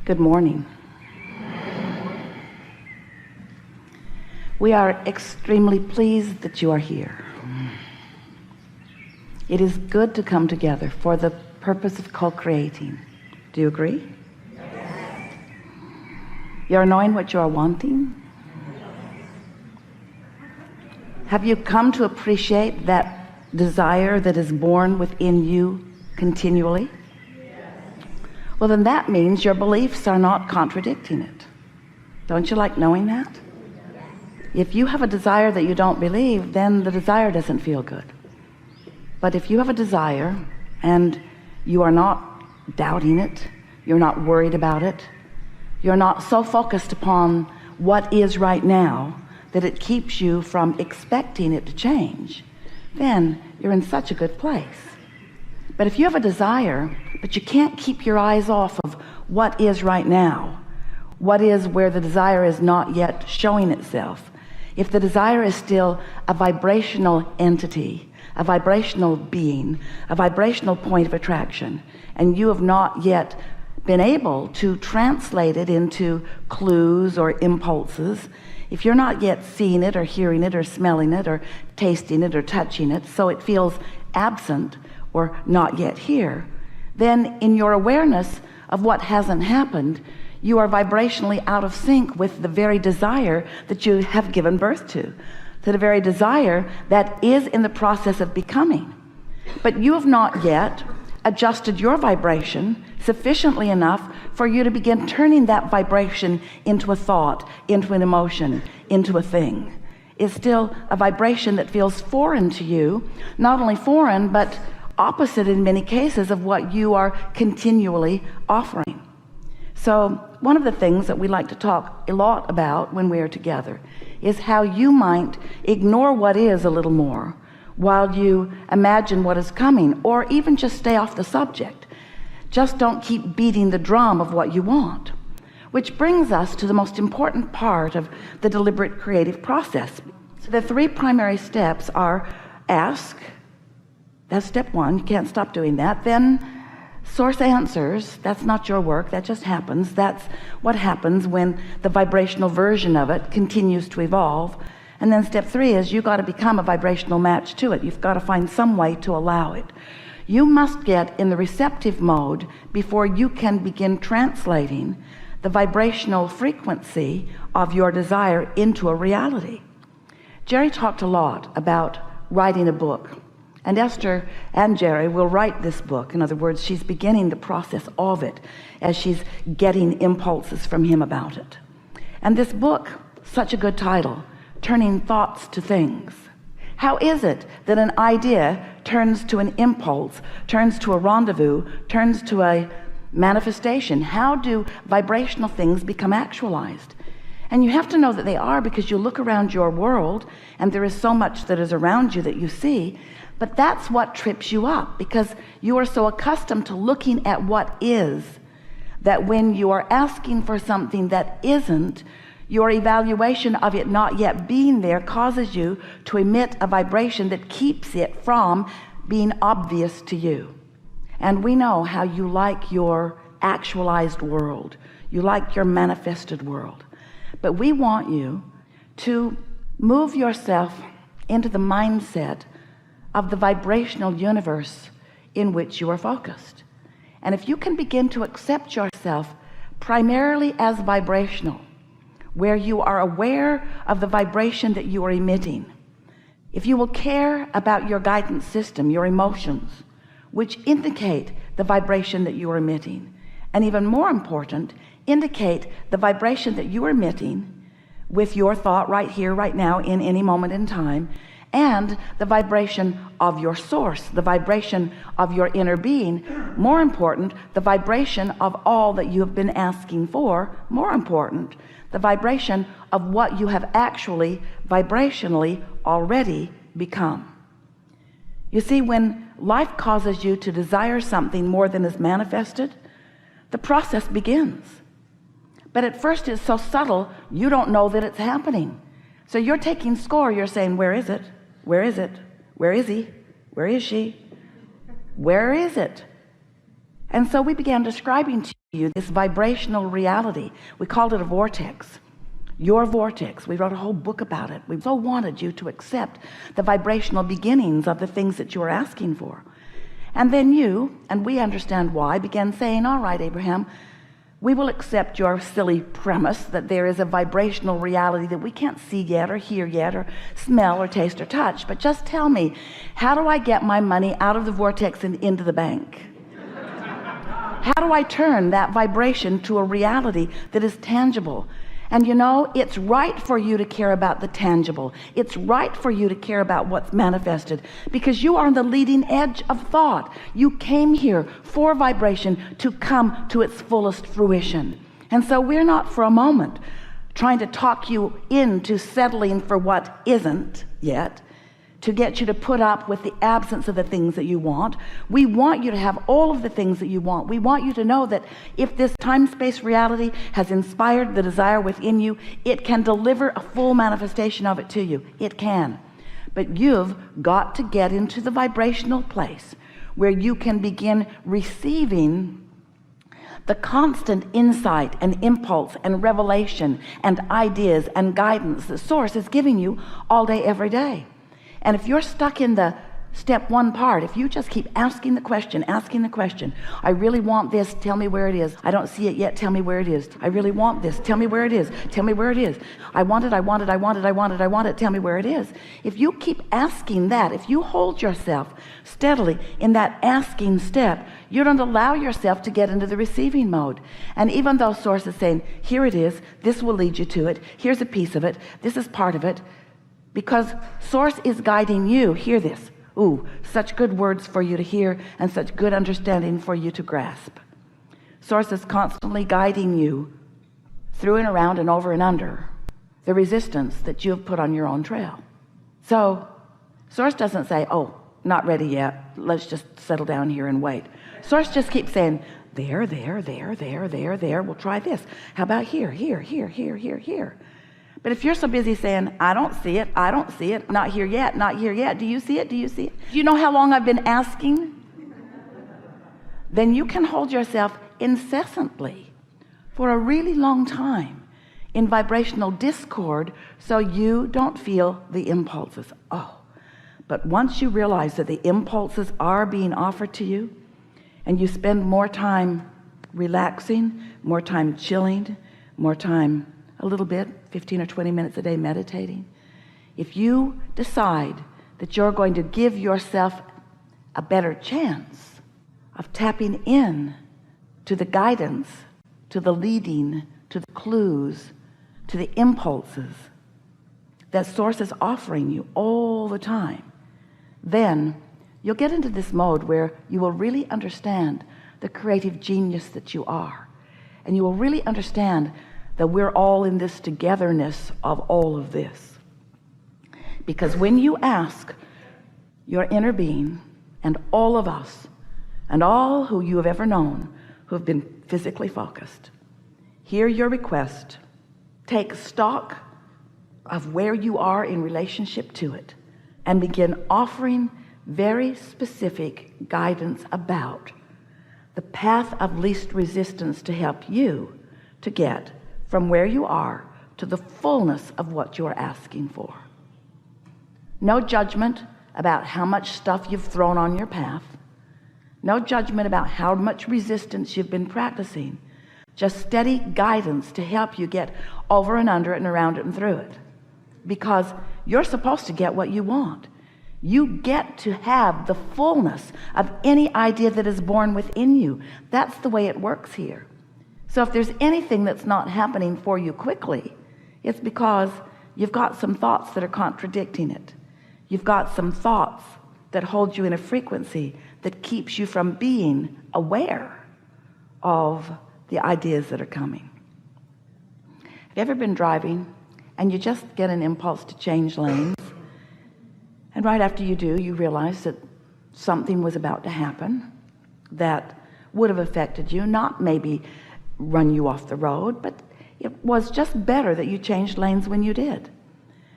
Good morning. We are extremely pleased that you are here. It is good to come together for the purpose of co-creating. Do you agree? Yes. You are knowing what you are wanting? Have you come to appreciate that desire that is born within you continually? Well, then that means your beliefs are not contradicting it. Don't you like knowing that? If you have a desire that you don't believe, then the desire doesn't feel good. But if you have a desire and you are not doubting it, you're not worried about it, you're not so focused upon what is right now that it keeps you from expecting it to change, then you're in such a good place. But if you have a desire, but you can't keep your eyes off of what is right now, what is where the desire is not yet showing itself, if the desire is still a vibrational entity, a vibrational being, a vibrational point of attraction, and you have not yet been able to translate it into clues or impulses, if you're not yet seeing it or hearing it or smelling it or tasting it or touching it, so it feels absent or not yet here, then in your awareness of what hasn't happened, you are vibrationally out of sync with the very desire that you have given birth to the very desire that is in the process of becoming. But you have not yet adjusted your vibration sufficiently enough for you to begin turning that vibration into a thought, into an emotion, into a thing. It's still a vibration that feels foreign to you, not only foreign, but opposite in many cases of what you are continually offering. So one of the things that we like to talk a lot about when we are together is how you might ignore what is a little more while you imagine what is coming, or even just stay off the subject. Just don't keep beating the drum of what you want. Which brings us to the most important part of the deliberate creative process. So the three primary steps are ask. That's step one. You can't stop doing that. Then source answers. That's not your work. That just happens. That's what happens when the vibrational version of it continues to evolve. And then step three is you got to become a vibrational match to it. You've got to find some way to allow it. You must get in the receptive mode before you can begin translating the vibrational frequency of your desire into a reality. Jerry talked a lot about writing a book. And Esther and Jerry will write this book. In other words, she's beginning the process of it as she's getting impulses from him about it. And this book, such a good title, Turning Thoughts to Things. How is it that an idea turns to an impulse, turns to a rendezvous, turns to a manifestation? How do vibrational things become actualized? And you have to know that they are, because you look around your world and there is so much that is around you that you see. But that's what trips you up, because you are so accustomed to looking at what is, that when you are asking for something that isn't, your evaluation of it not yet being there causes you to emit a vibration that keeps it from being obvious to you. And we know how you like your actualized world. You like your manifested world. But we want you to move yourself into the mindset of the vibrational universe in which you are focused. And if you can begin to accept yourself primarily as vibrational, where you are aware of the vibration that you are emitting, if you will care about your guidance system, your emotions, which indicate the vibration that you are emitting, and even more important, indicate the vibration that you are emitting with your thought right here, right now, in any moment in time, and the vibration of your source, the vibration of your inner being, more important, the vibration of all that you have been asking for, more important, the vibration of what you have actually vibrationally already become. You see, when life causes you to desire something more than is manifested, the process begins. But at first it's so subtle, you don't know that it's happening. So you're taking score. You're saying, where is it? Where is it? Where is he? Where is she? Where is it? And so we began describing to you this vibrational reality. We called it a vortex. Your vortex. We wrote a whole book about it. We so wanted you to accept the vibrational beginnings of the things that you were asking for. And then you, and we understand why, began saying, all right, Abraham, we will accept your silly premise that there is a vibrational reality that we can't see yet or hear yet or smell or taste or touch, but just tell me, how do I get my money out of the vortex and into the bank? How do I turn that vibration to a reality that is tangible? And you know, it's right for you to care about the tangible. It's right for you to care about what's manifested, because you are on the leading edge of thought. You came here for vibration to come to its fullest fruition. And so we're not for a moment trying to talk you into settling for what isn't yet, to get you to put up with the absence of the things that you want. We want you to have all of the things that you want. We want you to know that if this time-space reality has inspired the desire within you, it can deliver a full manifestation of it to you. It can. But you've got to get into the vibrational place where you can begin receiving the constant insight and impulse and revelation and ideas and guidance the source is giving you all day, every day. And if you're stuck in the step one part, if you just keep asking the question, I really want this, tell me where it is. I don't see it yet, tell me where it is. I really want this, tell me where it is. Tell me where it is. I want it, tell me where it is. If you keep asking that, if you hold yourself steadily in that asking step, you don't allow yourself to get into the receiving mode. And even though source is saying, here it is, this will lead you to it, here's a piece of it, this is part of it, because source is guiding you. Hear this. Ooh, such good words for you to hear and such good understanding for you to grasp. Source is constantly guiding you through and around and over and under the resistance that you have put on your own trail. So source doesn't say, oh, not ready yet, let's just settle down here and wait. Source just keeps saying, there, we'll try this. How about here. But if you're so busy saying, I don't see it, not here yet, do you see it? Do you know how long I've been asking? Then you can hold yourself incessantly for a really long time in vibrational discord, so you don't feel the impulses. Oh, but once you realize that the impulses are being offered to you, and you spend more time relaxing, more time chilling, more time, a little bit, 15 or 20 minutes a day meditating, if you decide that you're going to give yourself a better chance of tapping in to the guidance, to the leading, to the clues, to the impulses that source is offering you all the time, then you'll get into this mode where you will really understand the creative genius that you are, and you will really understand that we're all in this togetherness of all of this. Because when you ask your inner being and all of us and all who you have ever known who have been physically focused, hear your request, take stock of where you are in relationship to it, and begin offering very specific guidance about the path of least resistance to help you to get from where you are to the fullness of what you're asking for. No judgment about how much stuff you've thrown on your path. No judgment about how much resistance you've been practicing. Just steady guidance to help you get over and under it and around it and through it. Because you're supposed to get what you want. You get to have the fullness of any idea that is born within you. That's the way it works here. So if there's anything that's not happening for you quickly, it's because you've got some thoughts that are contradicting it. You've got some thoughts that hold you in a frequency that keeps you from being aware of the ideas that are coming. Have you ever been driving and you just get an impulse to change lanes, and right after you do, you realize that something was about to happen that would have affected you, not maybe run you off the road, but it was just better that you changed lanes when you did,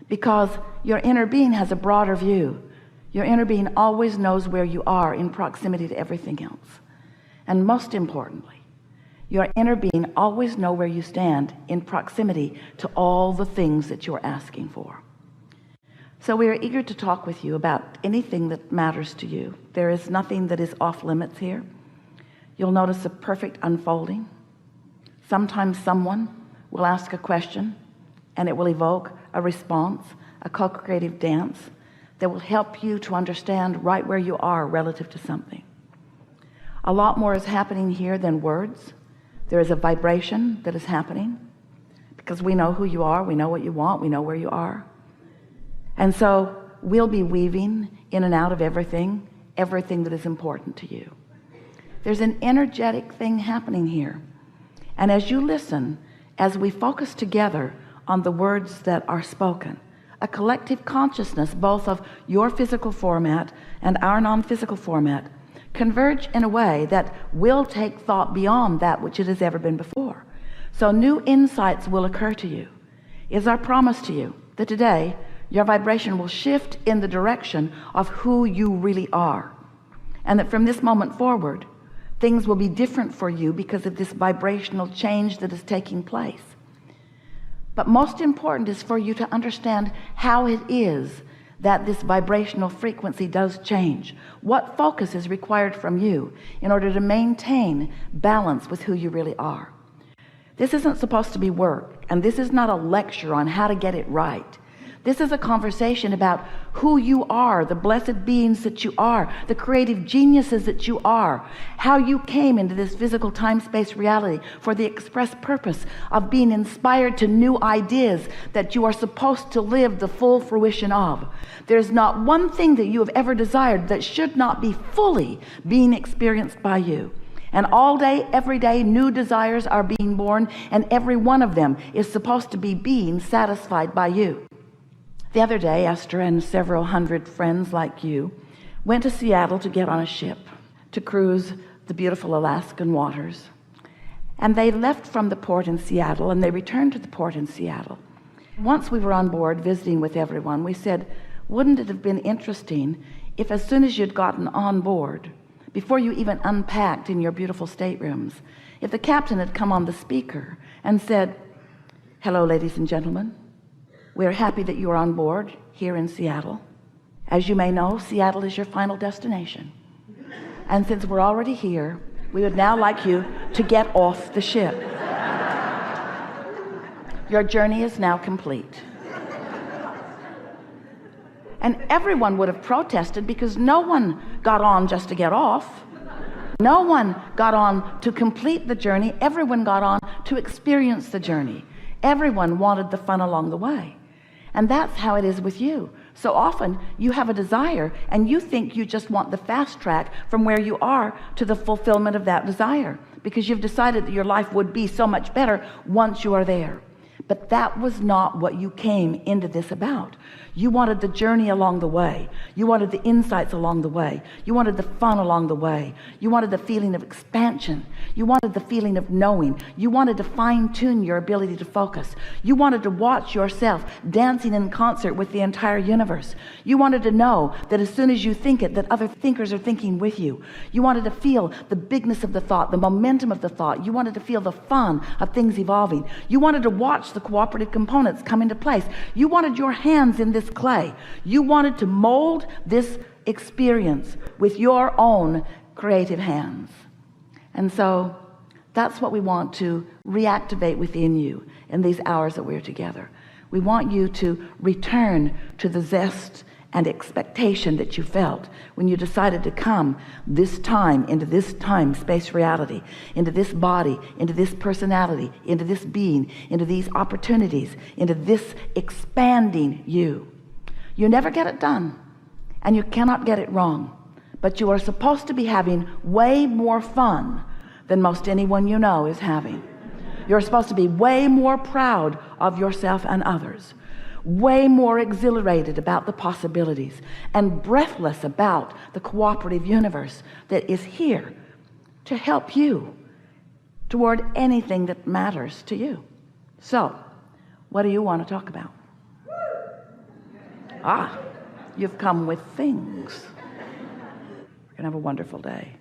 because your inner being has a broader view. Your inner being always knows where you are in proximity to everything else. And most importantly, Your inner being always know where you stand in proximity to all the things that you're asking for. So we are eager to talk with you about anything that matters to you. There is nothing that is off limits here. You'll notice a perfect unfolding. Sometimes someone will ask a question and it will evoke a response, a co-creative dance that will help you to understand right where you are relative to something. A lot more is happening here than words. There is a vibration that is happening because we know who you are, we know what you want, we know where you are. And so we'll be weaving in and out of everything that is important to you. There's an energetic thing happening here. And as you listen, as we focus together on the words that are spoken, a collective consciousness, both of your physical format and our non-physical format, converge in a way that will take thought beyond that which it has ever been before. So new insights will occur to you. It's our promise to you that today your vibration will shift in the direction of who you really are, and that from this moment forward things will be different for you because of this vibrational change that is taking place. But most important is for you to understand how it is that this vibrational frequency does change. What focus is required from you in order to maintain balance with who you really are. This isn't supposed to be work, and this is not a lecture on how to get it right. This is a conversation about who you are, the blessed beings that you are, the creative geniuses that you are, how you came into this physical time-space reality for the express purpose of being inspired to new ideas that you are supposed to live the full fruition of. There's not one thing that you have ever desired that should not be fully being experienced by you. And all day, every day, new desires are being born, and every one of them is supposed to be being satisfied by you. The other day, Esther and several hundred friends like you went to Seattle to get on a ship to cruise the beautiful Alaskan waters. And they left from the port in Seattle and they returned to the port in Seattle. Once we were on board visiting with everyone, we said, wouldn't it have been interesting if as soon as you'd gotten on board, before you even unpacked in your beautiful staterooms, if the captain had come on the speaker and said, hello, ladies and gentlemen. We're happy that you are on board here in Seattle. As you may know, Seattle is your final destination. And since we're already here, we would now like you to get off the ship. Your journey is now complete. And everyone would have protested because no one got on just to get off. No one got on to complete the journey. Everyone got on to experience the journey. Everyone wanted the fun along the way. And that's how it is with you. So often you have a desire and you think you just want the fast track from where you are to the fulfillment of that desire, because you've decided that your life would be so much better once you are there. But that was not what you came into this about. You wanted the journey along the way. You wanted the insights along the way. You wanted the fun along the way. You wanted the feeling of expansion. You wanted the feeling of knowing. You wanted to fine-tune your ability to focus. You wanted to watch yourself dancing in concert with the entire universe. You wanted to know that as soon as you think it, that other thinkers are thinking with you. You wanted to feel the bigness of the thought, the momentum of the thought. You wanted to feel the fun of things evolving. You wanted to watch the cooperative components come into place. You wanted your hands in this clay. You wanted to mold this experience with your own creative hands. And so that's what we want to reactivate within you in these hours that we're together. We want you to return to the zest and expectation that you felt when you decided to come this time into this time space reality, into this body, into this personality, into this being, into these opportunities, into this expanding you. You never get it done and you cannot get it wrong, but you are supposed to be having way more fun than most anyone you know is having. You're supposed to be way more proud of yourself and others, way more exhilarated about the possibilities, and breathless about the cooperative universe that is here to help you toward anything that matters to you. So, what do you want to talk about? You've come with things. We're gonna have a wonderful day.